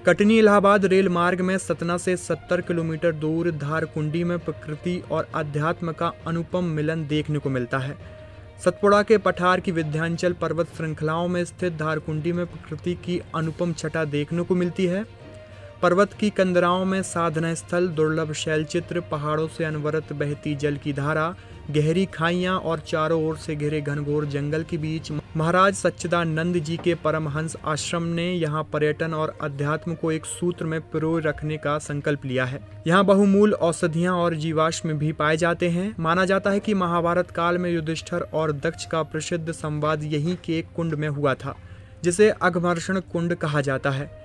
Katni Allahabad rail मार्ग में सतना से 70 किलोमीटर दूर धारकुंडी में प्रकृति और अध्यात्म का अनुपम मिलन देखने को मिलता है। सतपुड़ा के पठार की विंध्याचल पर्वत श्रृंखलाओं में स्थित धारकुंडी में प्रकृति की अनुपम छटा देखने को मिलती है। पर्वत की कंदराओं में साधना स्थल, दुर्लभ शैलचित्र, पहाड़ों से अनवरत बहती जल की धारा, गहरी खाइयां और चारों ओर से घिरे घनघोर जंगल के बीच महाराज सच्चिदानंद जी के परमहंस आश्रम ने यहाँ पर्यटन और अध्यात्म को एक सूत्र में पिरोए रखने का संकल्प लिया है। यहाँ बहुमूल औषधियां और जीवाश्म भी पाए जाते हैं। माना जाता है कि महाभारत काल में युधिष्ठिर और दक्ष का प्रसिद्ध संवाद यहीं के एक कुंड में हुआ था, जिसे अघमर्षण कुंड कहा जाता है।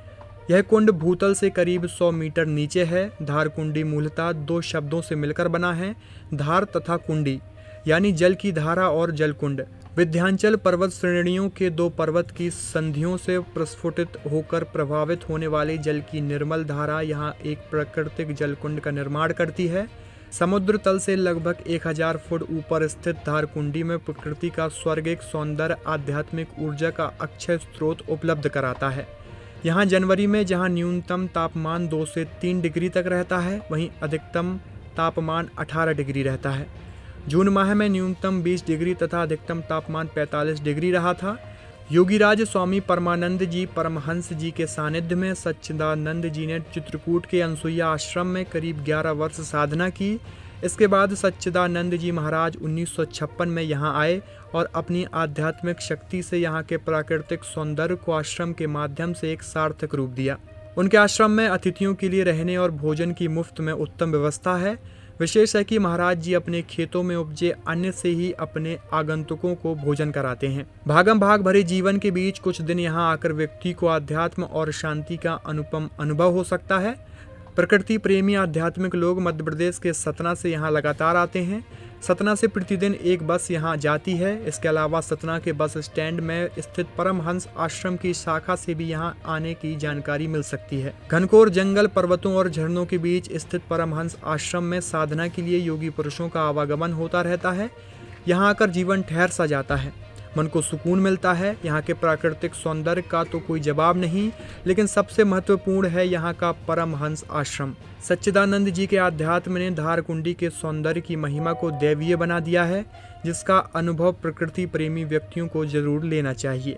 यह कुंड भूतल से करीब 100 मीटर नीचे है। धारकुंडी मूलतः 2 शब्दों से मिलकर बना है, धार तथा कुंडी, यानी जल की धारा और जलकुंड। विंध्याचल पर्वत श्रेणियों के 2 पर्वत की संधियों से प्रस्फुटित होकर प्रभावित होने वाले जल की निर्मल धारा यहाँ एक प्राकृतिक जलकुंड का निर्माण करती है। समुद्र तल से लगभग 1000 फुट ऊपर स्थित धारकुंडी में प्रकृति का स्वर्गिक सौंदर्य आध्यात्मिक ऊर्जा का अक्षय स्रोत उपलब्ध कराता है। यहाँ जनवरी में जहाँ न्यूनतम तापमान 2 से 3 डिग्री तक रहता है, वहीं अधिकतम तापमान 18 डिग्री रहता है। जून माह में न्यूनतम 20 डिग्री तथा अधिकतम तापमान 45 डिग्री रहा था। योगीराज स्वामी परमानंद जी परमहंस जी के सानिध्य में सच्चिदानंद जी ने चित्रकूट के अनसुईया आश्रम में करीब 11 वर्ष साधना की। इसके बाद सच्चिदानंद जी महाराज 1956 में यहाँ आए और अपनी आध्यात्मिक शक्ति से यहाँ के प्राकृतिक सौंदर्य को आश्रम के माध्यम से एक सार्थक रूप दिया। उनके आश्रम में अतिथियों के लिए रहने और भोजन की मुफ्त में उत्तम व्यवस्था है। विशेष है कि महाराज जी अपने खेतों में उपजे अन्न से ही अपने आगंतुकों को भोजन कराते हैं। भागम भाग भरे जीवन के बीच कुछ दिन यहाँ आकर व्यक्ति को अध्यात्म और शांति का अनुपम अनुभव हो सकता है। प्रकृति प्रेमी आध्यात्मिक लोग मध्य प्रदेश के सतना से यहाँ लगातार आते हैं। सतना से प्रतिदिन एक बस यहाँ जाती है। इसके अलावा सतना के बस स्टैंड में स्थित परमहंस आश्रम की शाखा से भी यहाँ आने की जानकारी मिल सकती है। घनघोर जंगल, पर्वतों और झरनों के बीच स्थित परमहंस आश्रम में साधना के लिए योगी पुरुषों का आवागमन होता रहता है। यहाँ आकर जीवन ठहर सा जाता है, मन को सुकून मिलता है। यहाँ के प्राकृतिक सौंदर्य का तो कोई जवाब नहीं, लेकिन सबसे महत्वपूर्ण है यहाँ का परमहंस आश्रम। सच्चिदानंद जी के आध्यात्म ने धारकुंडी के सौंदर्य की महिमा को दैवीय बना दिया है, जिसका अनुभव प्रकृति प्रेमी व्यक्तियों को जरूर लेना चाहिए।